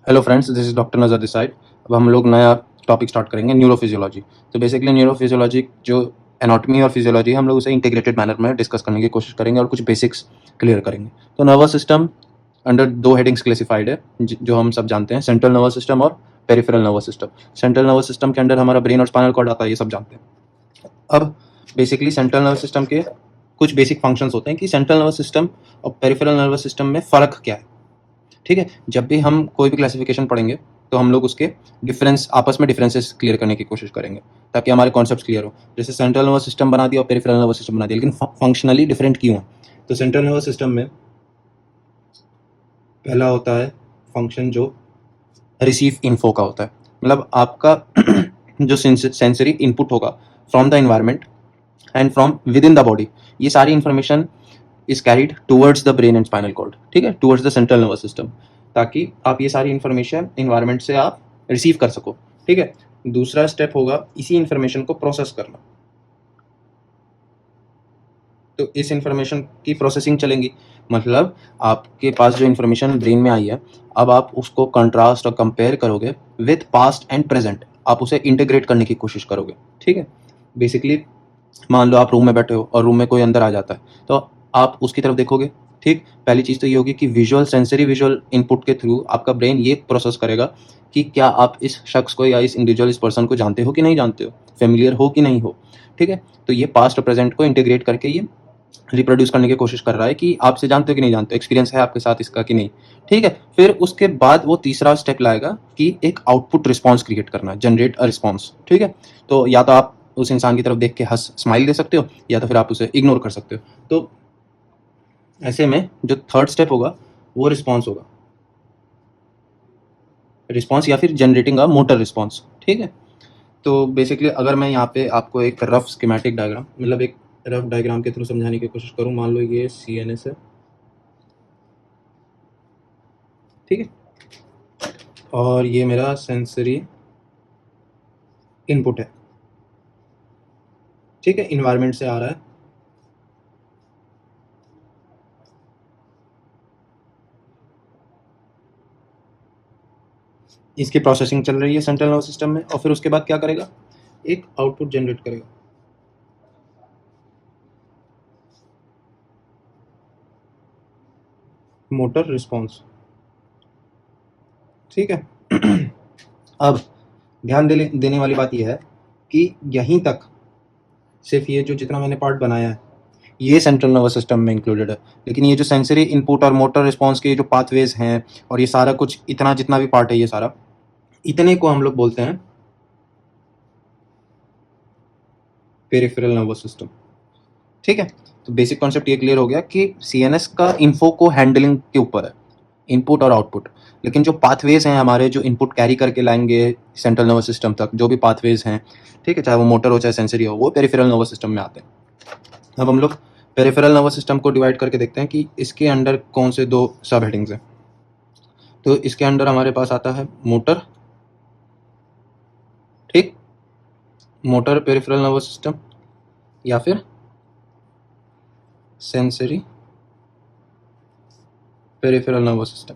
Hello friends, this is doctor नज़र this side. अब हम लोग नया टॉपिक स्टार्ट करेंगे, न्यूरोफिजियोलॉजी। तो बेसिकली न्यूरोफिजियोलॉजी जो एनाटॉमी और फिजियोलॉजी है, हम लोग उसे इंटीग्रेटेड मैनर में डिस्कस करने की कोशिश करेंगे और कुछ बेसिक्स क्लियर करेंगे। तो नर्वस सिस्टम अंडर दो हेडिंग्स क्लासिफाइड है, जो हम सब जानते हैं, सेंट्रल नर्वस सिस्टम और peripheral nervous system. Central nervous system के अंडर हमारा ब्रेन और स्पाइनल कॉर्ड आता है, ये सब जानते हैं। अब बेसिकली सेंट्रल नर्वस सिस्टम के कुछ बेसिक फंक्शंस होते हैं कि सेंट्रल नर्वस सिस्टम और पेरिफेरल नर्वस सिस्टम में फ़र्क क्या है। ठीक है, जब भी हम कोई भी क्लासिफिकेशन पढ़ेंगे तो हम लोग उसके डिफरेंस, आपस में डिफरेंसेस क्लियर करने की कोशिश करेंगे ताकि हमारे कॉन्सेप्ट क्लियर हो। जैसे सेंट्रल नर्वस सिस्टम बना दिया और पेरिफेरल नर्वस सिस्टम बना दिया, लेकिन फंक्शनली डिफरेंट क्यों है? तो सेंट्रल नर्वस सिस्टम में पहला होता है फंक्शन जो रिसीव इन्फो का होता है, मतलब आपका जो सेंसरी इनपुट होगा from the environment and from within the body, ये सारी information is carried towards the brain and spinal cord. ठीक है, towards the central nervous system, ताकि आप ये सारी इंफॉर्मेशन इन्वायरमेंट से आप रिसीव कर सको। ठीक है, दूसरा स्टेप होगा इसी इंफॉर्मेशन को प्रोसेस करना। तो इस इंफॉर्मेशन की प्रोसेसिंग चलेंगी, मतलब आपके पास जो इंफॉर्मेशन ब्रेन में आई है, अब आप उसको कंट्रास्ट और कंपेयर करोगे विथ पास्ट एंड प्रेजेंट, आप उसे इंटीग्रेट करने की कोशिश करोगे। ठीक है, बेसिकली मान लो आप रूम में बैठे हो और रूम में कोई अंदर आ जाता है, तो आप उसकी तरफ देखोगे। ठीक, पहली चीज़ तो ये होगी कि विजुअल, सेंसरी विजुअल इनपुट के थ्रू आपका ब्रेन ये प्रोसेस करेगा कि क्या आप इस शख्स को या इस इंडिविजुअल, इस पर्सन को जानते हो कि नहीं जानते हो, फेमिलियर हो कि नहीं हो। ठीक है, तो ये पास्ट और प्रेजेंट को इंटीग्रेट करके ये रिप्रोड्यूस करने की कोशिश कर रहा है कि आपसे जानते हो कि नहीं जानते हो, एक्सपीरियंस है आपके साथ इसका कि नहीं। ठीक है, फिर उसके बाद वो तीसरा स्टेप लाएगा कि एक आउटपुट रिस्पॉन्स क्रिएट करना है, जनरेट अ रिस्पॉन्स। ठीक है, तो या तो आप उस इंसान की तरफ देख के हंस स्माइल दे सकते हो, या तो फिर आप उसे इग्नोर कर सकते हो। तो ऐसे में जो थर्ड स्टेप होगा वो रिस्पॉन्स होगा, रिस्पॉन्स या फिर जनरेटिंग अ मोटर रिस्पॉन्स। ठीक है, तो बेसिकली अगर मैं यहाँ पे आपको एक रफ स्कीमेटिक डायग्राम, मतलब एक रफ डायग्राम के थ्रू समझाने की कोशिश करूँ, मान लो ये CNS है। ठीक है, और ये मेरा सेंसरी इनपुट है। ठीक है, इन्वायरमेंट से आ रहा है। इसकी प्रोसेसिंग चल रही है सेंट्रल नर्वस सिस्टम में, और फिर उसके बाद क्या करेगा, एक आउटपुट जनरेट करेगा। Motor response. ठीक है, अब ध्यान देने वाली बात यह है कि यहीं तक सिर्फ ये जो जितना मैंने पार्ट बनाया है ये सेंट्रल नर्वस सिस्टम में इंक्लूडेड है, लेकिन ये जो सेंसरी इनपुट और मोटर रिस्पॉन्स के जो पाथवेज हैं और ये सारा कुछ, इतना जितना भी पार्ट है, ये सारा, इतने को हम लोग बोलते हैं पेरिफेरल नर्वस सिस्टम। ठीक है, तो बेसिक कॉन्सेप्ट ये क्लियर हो गया कि CNS का इन्फो को हैंडलिंग के ऊपर है, इनपुट और आउटपुट, लेकिन जो पाथवेज हैं हमारे, जो इनपुट कैरी करके लाएंगे सेंट्रल नर्वस सिस्टम तक, जो भी पाथवेज हैं, ठीक है, चाहे वो मोटर हो चाहे सेंसरी हो, वो पेरिफेरल नर्वस सिस्टम में आते हैं। अब हम लोग पेरिफेरल नर्वस सिस्टम को डिवाइड करके देखते हैं कि इसके अंडर कौन से दो सब हेडिंग्स हैं। तो इसके अंडर हमारे पास आता है मोटर। ठीक, मोटर पेरिफेरल नर्वस सिस्टम, या फिर सेंसरी पेरिफेरल नर्वस सिस्टम।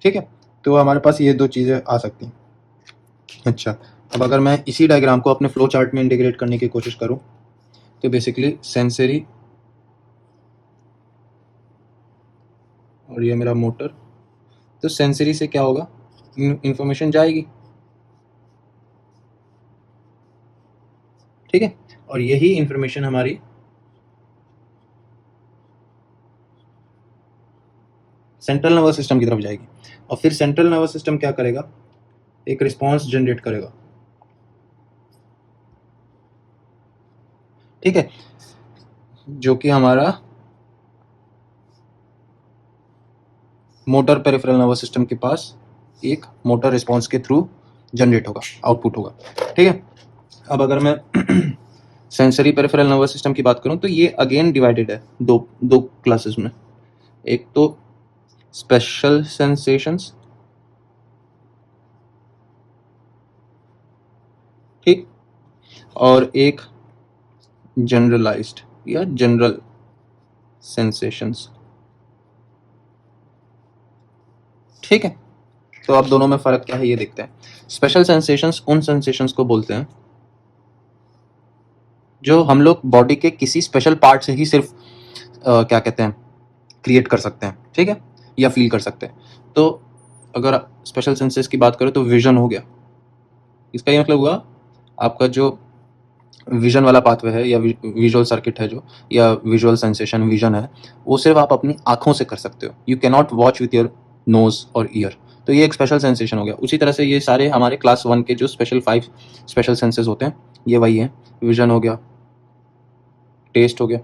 ठीक है, तो हमारे पास ये दो चीज़ें आ सकती हैं। अच्छा, अब अगर मैं इसी डायग्राम को अपने फ्लो चार्ट में इंटीग्रेट करने की कोशिश करूं, तो बेसिकली सेंसरी और ये मेरा मोटर, तो सेंसरी से क्या होगा, इंफॉर्मेशन जाएगी। ठीक है, और यही इंफॉर्मेशन हमारी सेंट्रल नर्वस सिस्टम की तरफ जाएगी, और फिर सेंट्रल नर्वस सिस्टम क्या करेगा, एक रिस्पॉन्स जनरेट करेगा। ठीक है, जो कि हमारा मोटर पेरिफेरल नर्वस सिस्टम के पास एक मोटर रिस्पॉन्स के थ्रू जनरेट होगा, आउटपुट होगा। ठीक है, अब अगर मैं सेंसरी पेरिफेरल नर्वस सिस्टम की बात करूं, तो ये अगेन डिवाइडेड है दो दो क्लासेस में। एक तो स्पेशल सेंसेशंस, ठीक, और एक जनरलाइज्ड या जनरल सेंसेशंस। ठीक है, तो अब दोनों में फ़र्क क्या है ये देखते हैं। स्पेशल सेंसेशंस उन सेंसेशंस को बोलते हैं जो हम लोग बॉडी के किसी स्पेशल पार्ट से ही सिर्फ क्या कहते हैं क्रिएट कर सकते हैं, ठीक है, या फील कर सकते हैं। तो अगर स्पेशल सेंसेस की बात करें तो विजन हो गया, इसका ये मतलब हुआ आपका जो विजन वाला पाथवे है या विजुअल सर्किट है जो, या विजुअल सेंसेशन विजन है, वो सिर्फ आप अपनी आंखों से कर सकते हो। You can not watch with your nose और ईयर। तो ये एक स्पेशल सेंसेशन हो गया। उसी तरह से ये सारे हमारे क्लास 1 के जो स्पेशल 5 स्पेशल सेंसेस होते हैं ये वही है। विजन हो गया, टेस्ट हो गया,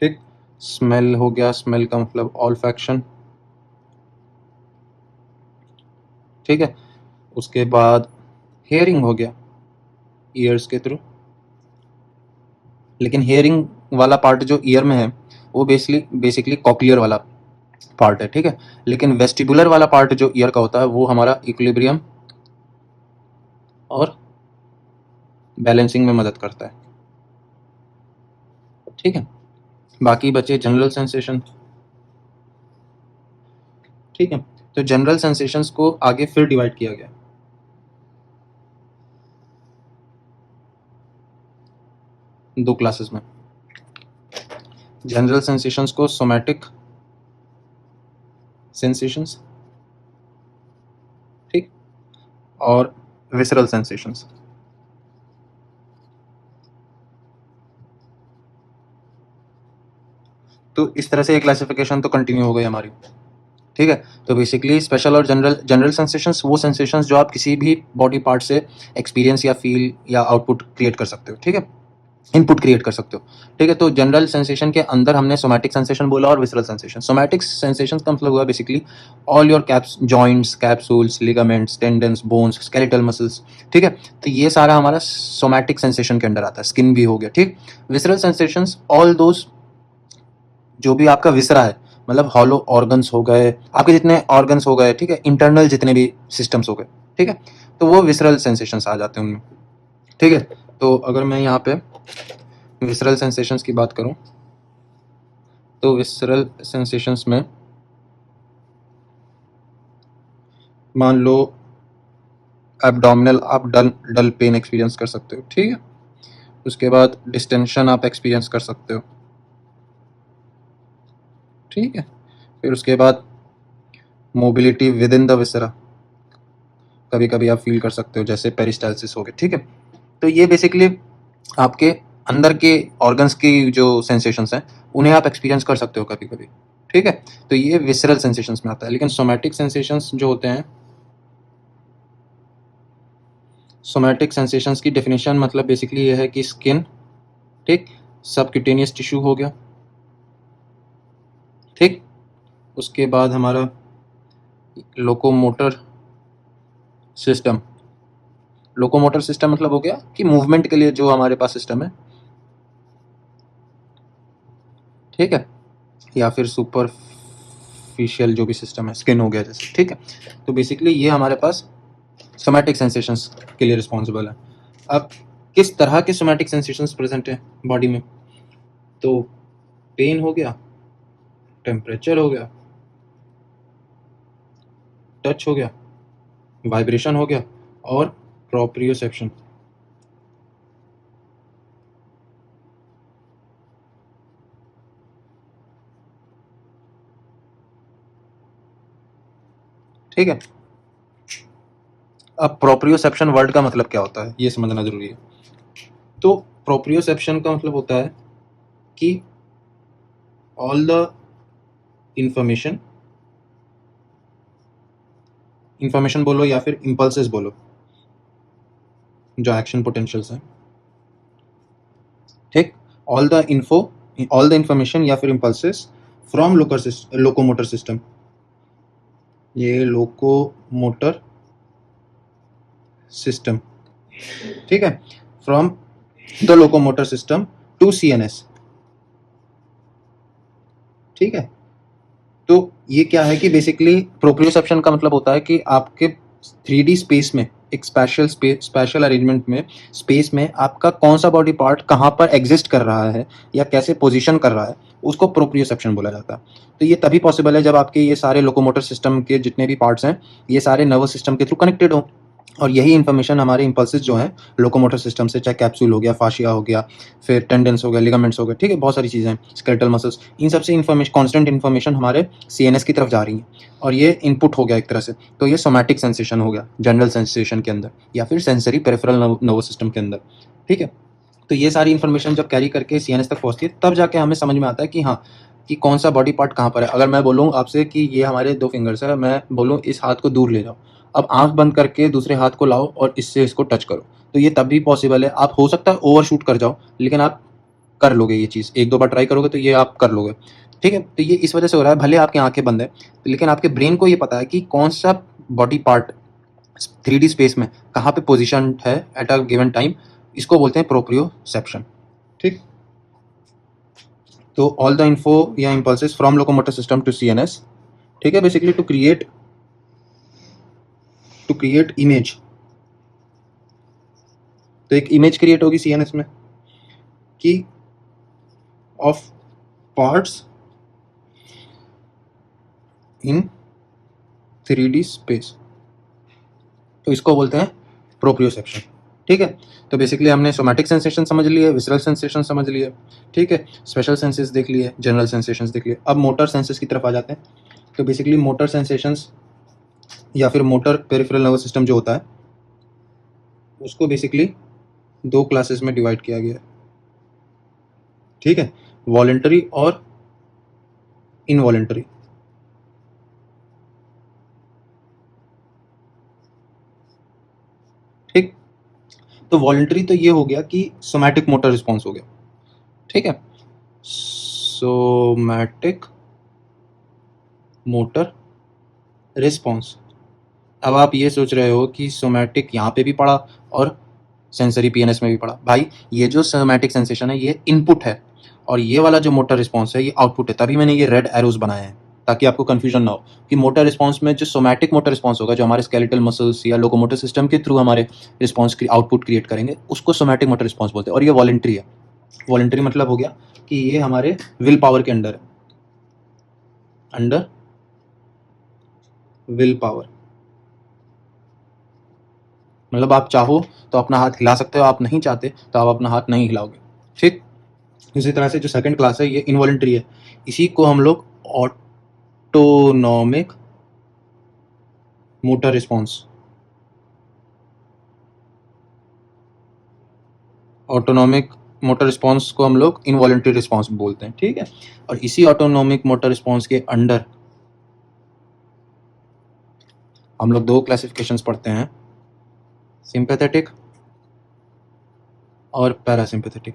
ठीक, स्मेल हो गया, स्मेल का मतलब ऑल्फैक्शन, ठीक है। उसके बाद हेयरिंग हो गया, ईयर्स के थ्रू, लेकिन हेयरिंग वाला पार्ट जो ईयर में है वो बेसिकली कॉक्लियर वाला पार्ट है, ठीक है। लेकिन वेस्टिबुलर वाला पार्ट जो ईयर का होता है वो हमारा इक्विलिब्रियम और बैलेंसिंग में मदद करता है, ठीक है। बाकी बचे जनरल सेंसेशन, ठीक है। तो जनरल सेंसेशंस को आगे फिर डिवाइड किया गया 2 क्लासेस में। जनरल सेंसेशंस को सोमैटिक सेंसेशंस, ठीक, और विसरल सेंसेशंस। तो इस तरह से ये क्लासिफिकेशन तो कंटिन्यू हो गई हमारी, ठीक है। तो बेसिकली स्पेशल और जनरल सेंसेशंस वो सेंसेशंस जो आप किसी भी बॉडी पार्ट से एक्सपीरियंस या फील या आउटपुट क्रिएट कर सकते हो, ठीक है, इनपुट क्रिएट कर सकते हो, ठीक है। तो जनरल सेंसेशन के अंदर हमने सोमैटिक सेंसेशन बोला और विसरल सेंसेशन। सोमैटिक सेंसेशन का मतलब हुआ basically all your caps joints, capsules, ligaments, tendons, bones, skeletal muscles, ठीक है। तो ये सारा हमारा सोमैटिक सेंसेशन के अंडर आता है। स्किन भी हो गया, ठीक। विसरल सेंसेशंस ऑल दोज जो भी आपका विसरा है, मतलब हॉलो ऑर्गन्स हो गए, आपके जितने ऑर्गन्स हो गए, ठीक है, इंटरनल जितने भी सिस्टम्स हो गए, ठीक है, तो वो विसरल सेंसेशंस आ जाते हैं उनमें, ठीक है। तो अगर मैं यहाँ पे विसरल सेंसेशंस की बात करूं तो विसरल सेंसेशंस में मान लो एब्डोमिनल आप डल पेन एक्सपीरियंस कर सकते हो, ठीक है। उसके बाद डिस्टेंशन आप एक्सपीरियंस कर सकते हो, ठीक है। फिर उसके बाद मोबिलिटी विद इन द विसरा कभी कभी आप फील कर सकते हो, जैसे पेरिस्टाल्सिस हो गया, ठीक है। तो ये बेसिकली आपके अंदर के ऑर्गन्स की जो सेंसेशंस हैं उन्हें आप एक्सपीरियंस कर सकते हो कभी कभी, ठीक है। तो ये विसरल सेंसेशंस में आता है। लेकिन सोमैटिक सेंसेशंस जो होते हैं, सोमैटिक सेंसेशंस की डेफिनेशन मतलब बेसिकली ये है कि स्किन, ठीक, सबक्यूटेनियस टिश्यू हो गया, ठीक। उसके बाद हमारा लोकोमोटर सिस्टम, लोकोमोटर सिस्टम मतलब हो गया कि मूवमेंट के लिए जो हमारे पास सिस्टम है, ठीक है, या फिर सुपरफिशियल जो भी सिस्टम है, स्किन हो गया जैसे, ठीक है। तो बेसिकली ये हमारे पास सोमैटिक सेंसेशंस के लिए रिस्पॉन्सिबल है। अब किस तरह के सोमैटिक सेंसेशंस प्रेजेंट है बॉडी में, तो पेन हो गया, टेम्परेचर हो गया, टच हो गया, वाइब्रेशन हो गया और प्रोप्रियोसेप्शन, ठीक है। अब प्रोप्रियोसेप्शन वर्ड का मतलब क्या होता है ये समझना जरूरी है। तो प्रोप्रियोसेप्शन का मतलब होता है कि ऑल द इंफॉर्मेशन, इंफॉर्मेशन बोलो या फिर इंपल्सेस बोलो, जो एक्शन पोटेंशियल्स हैं, ठीक, ऑल द इंफॉर्मेशन या फिर इंपल्सेस फ्रॉम लोकोमोटर सिस्टम, ये लोकोमोटर सिस्टम, ठीक है, from the locomotor system to CNS, ठीक है। तो ये क्या है कि बेसिकली प्रोप्रियोसेप्शन का मतलब होता है कि आपके 3D स्पेस में एक स्पेशल अरेंजमेंट में स्पेस में आपका कौन सा बॉडी पार्ट कहाँ पर एग्जिस्ट कर रहा है या कैसे पोजीशन कर रहा है, उसको प्रोप्रियोसेप्शन बोला जाता है। तो ये तभी पॉसिबल है जब आपके ये सारे लोकोमोटर सिस्टम के जितने भी पार्ट्स हैं ये सारे नर्वस सिस्टम के थ्रू कनेक्टेड हो, और यही इन्फॉर्मेशन हमारे इंपल्सेस जो हैं लोकोमोटर सिस्टम से, चाहे कैप्सूल हो गया, फाशिया हो गया, फिर टेंडेंस हो गया, लिगामेंट्स हो गए, ठीक है, बहुत सारी चीज़ें हैं, स्केलेटल मसल्स, इन सब से इन्फॉर्मेशन, कांस्टेंट इन्फॉर्मेशन हमारे सीएनएस की तरफ जा रही है, और ये इनपुट हो गया एक तरह से। तो ये सोमैटिक सेंसेशन हो गया जनरल सेंसेशन के अंदर, या फिर सेंसरी पेरिफेरल नर्वस सिस्टम के अंदर, ठीक है। तो ये सारी इन्फॉर्मेशन जब कैरी करके सीएनएस तक पहुंचती है तब जाके हमें समझ में आता है कि हाँ, कि कौन सा बॉडी पार्ट कहाँ पर है। अगर मैं बोलूँ आपसे कि ये हमारे 2 फिंगर्स है, मैं बोलूँ इस हाथ को दूर ले जाओ, अब आँख बंद करके दूसरे हाथ को लाओ और इससे इसको टच करो, तो ये तब भी पॉसिबल है। आप हो सकता है ओवरशूट कर जाओ, लेकिन आप कर लोगे ये चीज़, 1-2 बार ट्राई करोगे तो ये आप कर लोगे, ठीक है। तो ये इस वजह से हो रहा है, भले आपकी आँखें बंद है, लेकिन आपके ब्रेन को ये पता है कि कौन सा बॉडी पार्ट 3D स्पेस में कहाँ पे पोजीशन्ड है एट अ गिवन टाइम, इसको बोलते हैं प्रोप्रियोसेप्शन, ठीक। तो ऑल द इन्फो या impulses from locomotor system to CNS, ठीक है, बेसिकली टू क्रिएट इमेज। तो एक इमेज क्रिएट होगी सीएनएस में कि of parts in 3D space, तो इसको बोलते हैं प्रोप्रियोसेप्शन, ठीक है। तो बेसिकली हमने सोमैटिक सेंसेशन समझ लिए, विसरल सेंसेशन समझ लिए, ठीक है, स्पेशल सेंसेस देख लिए, जनरल सेंसेशंस देख लिए। अब मोटर सेंसेस की तरफ आ जाते हैं। तो बेसिकली मोटर सेंसेशंस या फिर मोटर पेरिफेरल नर्वस सिस्टम जो होता है उसको बेसिकली 2 क्लासेस में डिवाइड किया गया है, ठीक है, वॉलेंटरी और इनवॉलेंटरी। ठीक, तो वॉलेंटरी तो ये हो गया कि सोमैटिक मोटर रिस्पॉन्स हो गया, ठीक है, सोमैटिक मोटर रिस्पॉन्स। अब आप ये सोच रहे हो कि सोमैटिक यहाँ पे भी पड़ा और सेंसरी पीएनएस में भी पड़ा। भाई ये जो सोमैटिक सेंसेशन है ये इनपुट है, और ये वाला जो मोटर रिस्पॉन्स है ये आउटपुट है। तभी मैंने ये रेड एरोज बनाए हैं ताकि आपको कंफ्यूजन ना हो कि मोटर रिस्पॉन्स में जो सोमैटिक मोटर रिस्पॉन्स होगा, जो हमारे स्केलेटल मसल्स या लोकोमोटर सिस्टम के थ्रू हमारे रिस्पॉन्स आउटपुट क्रिएट करेंगे, उसको सोमैटिक मोटर रिस्पॉन्स बोलते हैं। और ये वॉलेंट्री है। वॉलेंट्री मतलब हो गया कि ये हमारे विल पावर के अंडर है, अंडर विल पावर। मतलब आप चाहो तो अपना हाथ हिला सकते हो, आप नहीं चाहते तो आप अपना हाथ नहीं हिलाओगे, ठीक। इसी तरह से जो सेकंड क्लास है ये इनवॉलेंट्री है, इसी को हम लोग autonomic motor response, autonomic motor response को हम लोग इनवॉलेंट्री रिस्पॉन्स बोलते हैं, ठीक है। और इसी ऑटोनॉमिक मोटर रिस्पॉन्स के अंडर हम लोग 2 क्लासिफिकेशंस पढ़ते हैं, सिंपैथेटिक और पैरासिम्पैथेटिक,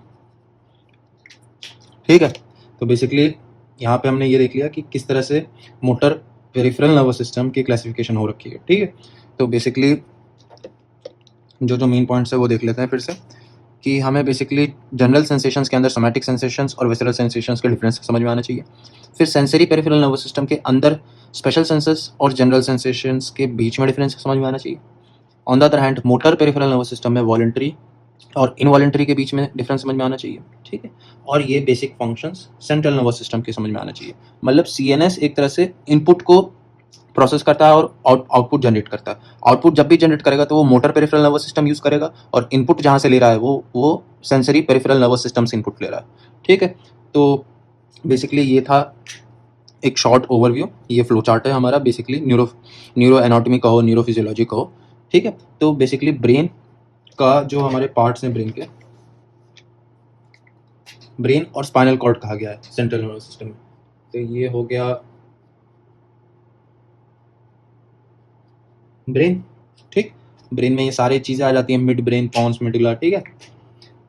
ठीक है। तो बेसिकली यहाँ पे हमने ये देख लिया कि किस तरह से मोटर पेरिफेरल नर्वस सिस्टम की क्लासिफिकेशन हो रखी है, ठीक है। तो बेसिकली जो जो मेन पॉइंट्स है वो देख लेते हैं फिर से, कि हमें बेसिकली जनरल सेंसेशंस के अंदर सोमैटिक सेंसेशंस और विसरल सेंसेशंस के डिफरेंस समझ में आना चाहिए। फिर सेंसरी पेरिफेरल नर्वस सिस्टम के अंदर स्पेशल सेंसेस और जनरल सेंसेशंस के बीच में डिफरेंस समझ में आना चाहिए। On the other hand motor peripheral nervous system में वॉलेंटरी और इनवॉलेंटरी के बीच में डिफरेंस समझ में आना चाहिए, ठीक है। और ये basic functions central nervous system के समझ में आना चाहिए। मतलब सीएनएस एक तरह से इनपुट को प्रोसेस करता है और आउटपुट जनरेट करता है। आउटपुट जब भी जनरेट करेगा तो वो motor peripheral nervous system use करेगा, और इनपुट जहाँ से ले रहा है वो सेंसरी पेरिफेरल नर्वस सिस्टम से इनपुट ले रहा है, ठीक है। तो बेसिकली ये था एक शॉर्ट ओवरव्यू। ये फ्लो चार्ट है हमारा, बेसिकली न्यूरो एनाटॉमी कहो, न्यूरो फिजियोलॉजी कहो, ठीक है। तो बेसिकली ब्रेन का जो हमारे पार्ट्स हैं, ब्रेन के, ब्रेन और स्पाइनल कॉर्ड कहा गया है सेंट्रल नर्वस सिस्टम में। तो ये हो गया ब्रेन, ठीक। ब्रेन में ये सारी चीज़ें आ जाती हैं, मिड ब्रेन, पॉन्स मेडुला, ठीक है,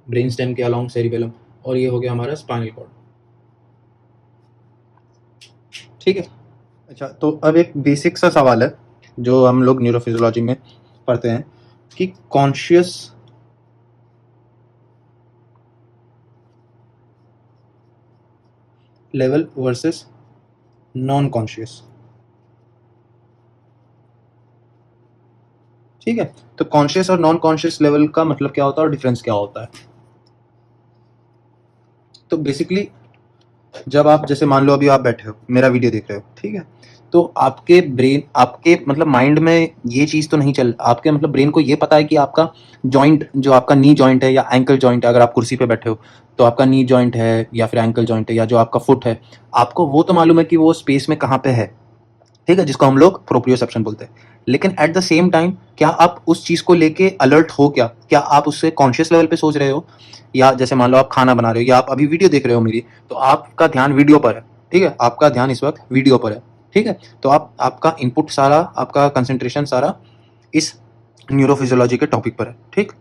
ब्रेन स्टेम के अलोंग सेरिबेलम। और ये हो गया हमारा स्पाइनल कॉर्ड, ठीक है। अच्छा, तो अब एक बेसिक सा सवाल है जो हम लोग न्यूरोफिजियोलॉजी में पढ़ते हैं कि conscious level versus non conscious. ठीक है। तो कॉन्शियस और नॉन कॉन्शियस लेवल का मतलब क्या होता है और डिफरेंस क्या होता है? तो बेसिकली जब आप जैसे मान लो अभी आप बैठे हो मेरा वीडियो देख रहे हो, ठीक है, तो आपके ब्रेन आपके मतलब माइंड में ये चीज़ तो नहीं चल, आपके मतलब ब्रेन को ये पता है कि आपका जॉइंट जो आपका नी जॉइंट है या एंकल जॉइंट है, अगर आप कुर्सी पे बैठे हो तो आपका नी जॉइंट है या फिर एंकल जॉइंट है या जो आपका फुट है, आपको वो तो मालूम है कि वो स्पेस में कहाँ पे है, ठीक है, जिसको हम लोग प्रोप्रियोसेप्शन बोलते हैं। लेकिन एट द सेम टाइम क्या आप उस चीज़ को लेके अलर्ट हो, क्या आप उससे कॉन्शियस लेवल पे सोच रहे हो, या जैसे मान लो आप खाना बना रहे हो या आप अभी वीडियो देख रहे हो मेरी, तो आपका ध्यान वीडियो पर है, ठीक है, आपका ध्यान इस वक्त वीडियो पर है, ठीक है, तो आप आपका इनपुट सारा, आपका कंसंट्रेशन सारा इस न्यूरोफिजियोलॉजी के टॉपिक पर है, ठीक।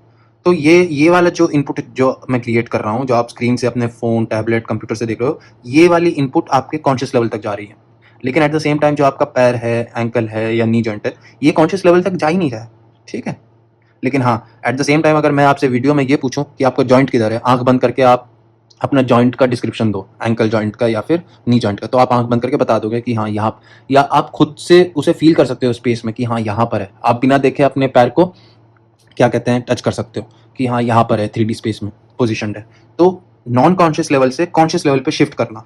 तो ये वाला जो इनपुट जो मैं क्रिएट कर रहा हूँ, जो आप स्क्रीन से अपने फ़ोन टैबलेट कंप्यूटर से देख रहे हो, ये वाली इनपुट आपके कॉन्शियस लेवल तक जा रही है। लेकिन एट द सेम टाइम जो आपका पैर है, एंकल है या नी जॉइंट है, ये कॉन्शियस लेवल तक जा ही नहीं रहा है, ठीक है। लेकिन हाँ, एट द सेम टाइम अगर मैं आपसे वीडियो में ये पूछूं कि आपका जॉइंट किधर है, आंख बंद करके आप अपना जॉइंट का डिस्क्रिप्शन दो, एंकल जॉइंट का या फिर नी जॉइंट का, तो आप आंख बंद करके बता दोगे कि हाँ यहाँ, या आप खुद से उसे फील कर सकते हो स्पेस में कि हाँ यहाँ पर है, आप बिना देखे अपने पैर को क्या कहते हैं टच कर सकते हो कि हाँ यहाँ पर है, 3D स्पेस में पोजिशन है। तो नॉन कॉन्शियस लेवल से कॉन्शियस लेवल पे शिफ्ट करना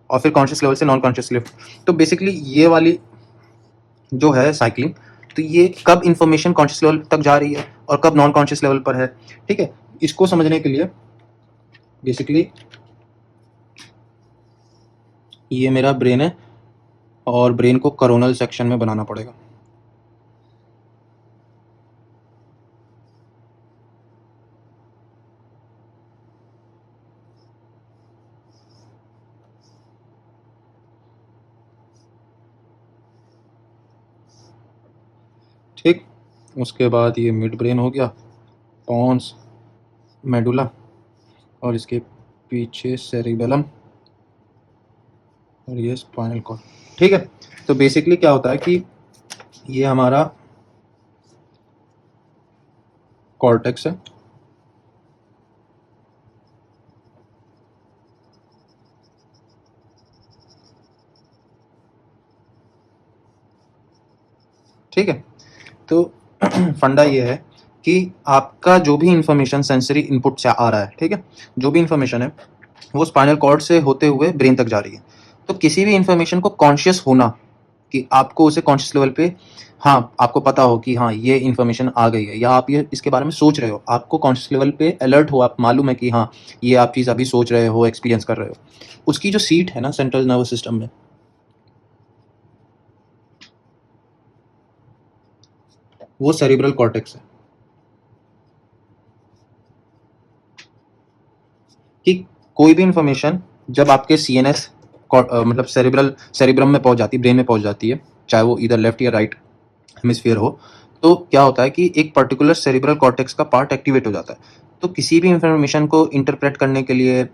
और फिर कॉन्शियस लेवल से नॉन कॉन्शियस लेवल, तो बेसिकली ये वाली जो है साइकिलिंग, तो ये कब इंफॉर्मेशन कॉन्शियस लेवल तक जा रही है और कब नॉन कॉन्शियस लेवल पर है, ठीक है। इसको समझने के लिए बेसिकली ये मेरा ब्रेन है और ब्रेन को कोरोनल सेक्शन में बनाना पड़ेगा। ठीक, उसके बाद ये मिड ब्रेन हो गया, पॉन्स, मेडुला, और इसके पीछे सेरिबेलम, और ये स्पाइनल कॉर्ड, ठीक है। तो बेसिकली क्या होता है कि ये हमारा कॉर्टेक्स है, ठीक है। तो फंडा ये है कि आपका जो भी इंफॉर्मेशन सेंसरी इनपुट से आ रहा है, ठीक है, जो भी इंफॉर्मेशन है वो स्पाइनल कॉर्ड से होते हुए ब्रेन तक जा रही है। तो किसी भी इंफॉर्मेशन को कॉन्शियस होना कि आपको उसे कॉन्शियस लेवल पे, हाँ आपको पता हो कि हाँ ये इन्फॉर्मेशन आ गई है या आप ये इसके बारे में सोच रहे हो, आपको कॉन्शियस लेवल पे अलर्ट हो, आप मालूम है कि हाँ ये आप चीज़ अभी सोच रहे हो, एक्सपीरियंस कर रहे हो, उसकी जो सीट है ना सेंट्रल नर्वस सिस्टम में, वो सेरिब्रल कॉर्टेक्स है। कि कोई भी इंफॉर्मेशन जब आपके सीएनएस मतलब सेरिब्रम में पहुंच जाती है, ब्रेन में पहुंच जाती है, चाहे वो इधर लेफ्ट या राइट हेमिस्फीयर हो, तो क्या होता है कि एक पर्टिकुलर सेरिब्रल कॉर्टेक्स का पार्ट एक्टिवेट हो जाता है। तो किसी भी इंफॉर्मेशन को इंटरप्रेट करने के लिए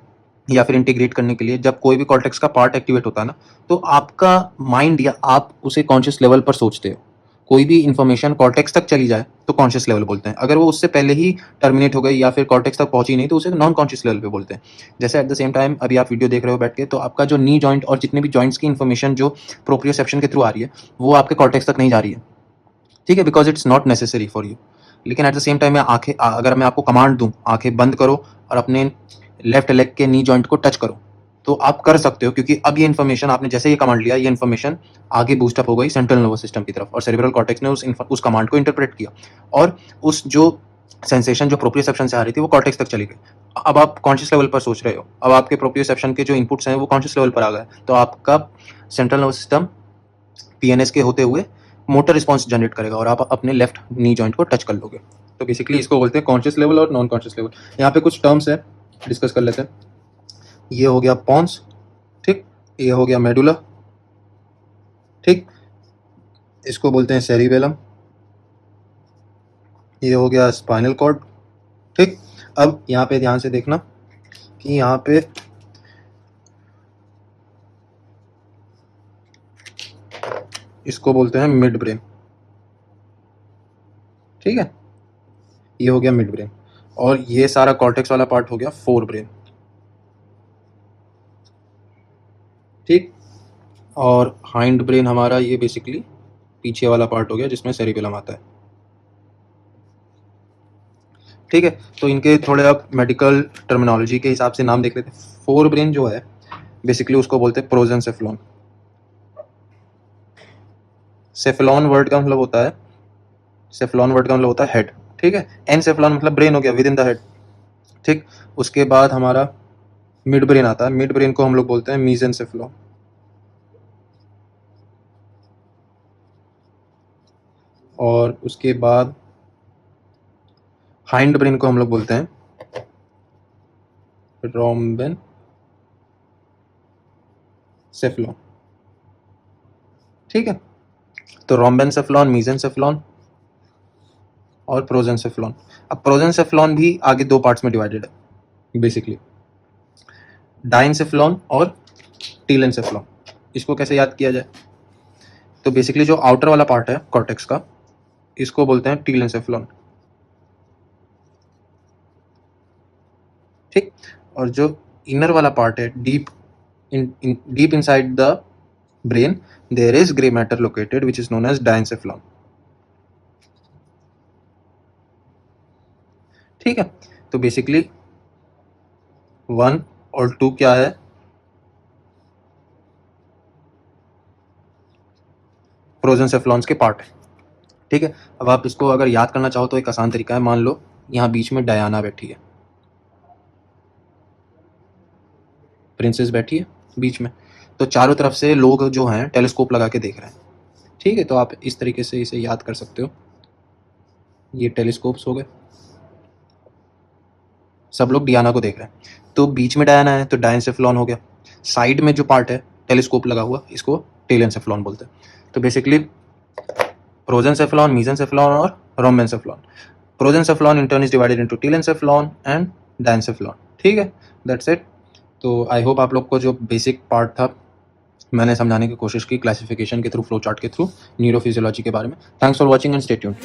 या फिर इंटीग्रेट करने के लिए जब कोई भी कॉर्टेक्स का पार्ट एक्टिवेट होता है ना, तो आपका माइंड या आप उसे कॉन्शियस लेवल पर सोचते हो। कोई भी इंफॉर्मेशन कॉर्टेक्स तक चली जाए तो कॉन्शियस लेवल बोलते हैं, अगर वो उससे पहले ही टर्मिनेट हो गई या फिर कॉर्टेक्स तक पहुंची नहीं तो उसे नॉन कॉन्शियस लेवल पे बोलते हैं। जैसे एट द सेम टाइम अभी आप वीडियो देख रहे हो बैठ के, तो आपका जो नी जॉइंट और जितने भी जॉइंट्स की इंफॉर्मेशन जो प्रोप्रियोसेप्शन के थ्रू आ रही है, वो आपके कॉर्टेक्स तक नहीं जा रही है, ठीक है, because it's not necessary for you. लेकिन एट द सेम टाइम मैं अगर मैं आपको कमांड दूं आंखें बंद करो और अपने लेफ्ट लेग के नी जॉइंट को टच करो, तो आप कर सकते हो, क्योंकि अब ये इन्फॉर्मेशन आपने जैसे ये कमांड लिया, ये इन्फॉर्मेशन आगे बूस्टअप हो गई सेंट्रल नर्वस सिस्टम की तरफ और सेरिब्रल कॉर्टेक्स ने उस कमांड को इंटरप्रेट किया और उस जो सेंसेशन जो प्रोप्रियोसेप्शन से आ रही थी वो कॉर्टेक्स तक चली गई। अब आप कॉन्शियस लेवल पर सोच रहे हो, अब आपके प्रोप्रियोसेप्शन के जो इनपुट्स हैं वो कॉन्शियस लेवल पर आ गए, तो आपका सेंट्रल नर्वस सिस्टम पीएनएस के होते हुए मोटर रिस्पॉन्स जनरेट करेगा और आप अपने लेफ्ट नी जॉइंट को टच कर लोगे। तो बेसिकली इसको बोलते हैं कॉन्शियस लेवल और नॉन कॉन्शियस लेवल। यहाँ पे कुछ टर्म्स है, डिस्कस कर लेते हैं। ये हो गया पॉन्स, ठीक, ये हो गया मेडुला, ठीक, इसको बोलते हैं सेरिबेलम, ये हो गया स्पाइनल कॉर्ड, ठीक। अब यहाँ पे ध्यान से देखना कि यहाँ पे इसको बोलते हैं मिड ब्रेन, ठीक है, ये हो गया मिड ब्रेन और ये सारा कॉर्टेक्स वाला पार्ट हो गया फोर ब्रेन, ठीक। और हाइंड ब्रेन हमारा ये बेसिकली पीछे वाला पार्ट हो गया जिसमें सेरिबेलम आता है। ठीक है, तो इनके थोड़े अब मेडिकल टर्मिनोलॉजी के हिसाब से नाम देख लेते हैं। फोर ब्रेन जो है बेसिकली उसको बोलते हैं प्रोजेंसेफेलॉन। सेफेलॉन वर्ड का मतलब होता है, सेफेलॉन वर्ड का मतलब होता है हेड, ठीक है। एनसेफेलॉन मतलब ब्रेन हो गया, विद इन द हेड, ठीक। उसके बाद हमारा मिड ब्रेन आता है, मिड ब्रेन को हम लोग बोलते हैं मीजेंसेफेलॉन। और उसके बाद हाइंड ब्रेन को हम लोग बोलते हैं रोम्बेन सेफेलॉन, ठीक है। तो रोम्बेनसेफेलॉन, मीजेंसेफेलॉन और प्रोजेंसेफेलॉन। अब प्रोजेंसेफेलॉन भी आगे दो पार्ट्स में डिवाइडेड है बेसिकली, डाइनसेफेलॉन और टीलेंसेफेलॉन। इसको कैसे याद किया जाए, तो बेसिकली जो आउटर वाला पार्ट है कॉर्टेक्स का, इसको बोलते हैं टीलेंसेफेलॉन, ठीक। और जो इनर वाला पार्ट है deep inside the brain there is grey matter located which is known as diencephalon, ठीक है। तो बेसिकली 1 और 2 क्या है, प्रोजेंसेफेलॉन्स के पार्ट है, ठीक है। अब आप इसको अगर याद करना चाहो तो एक आसान तरीका है, मान लो यहाँ बीच में डायना बैठी है, प्रिंसेस बैठी है बीच में, तो चारों तरफ से लोग जो हैं टेलीस्कोप लगा के देख रहे हैं, ठीक है। तो आप इस तरीके से इसे याद कर सकते हो, ये टेलीस्कोप्स हो गए, सब लोग डियाना को देख रहे हैं, तो बीच में डायना है तो डायनसेफेलॉन हो गया। साइड में जो पार्ट है टेलीस्कोप लगा हुआ, इसको टेलेनसेफेलॉन बोलते हैं। तो बेसिकली प्रोजेंसेफेलॉन, मीजेंसेफेलॉन और rhombencephalon. Prosencephalon in turn is divided into telencephalon and diencephalon, ठीक है। That's it. तो आई होप आप लोग को जो बेसिक पार्ट था मैंने समझाने की कोशिश की क्लासिफिकेशन के थ्रू, फ्लो चार्ट के थ्रू, न्यूरोफिजियोलॉजी के बारे में। Thanks for watching and stay tuned.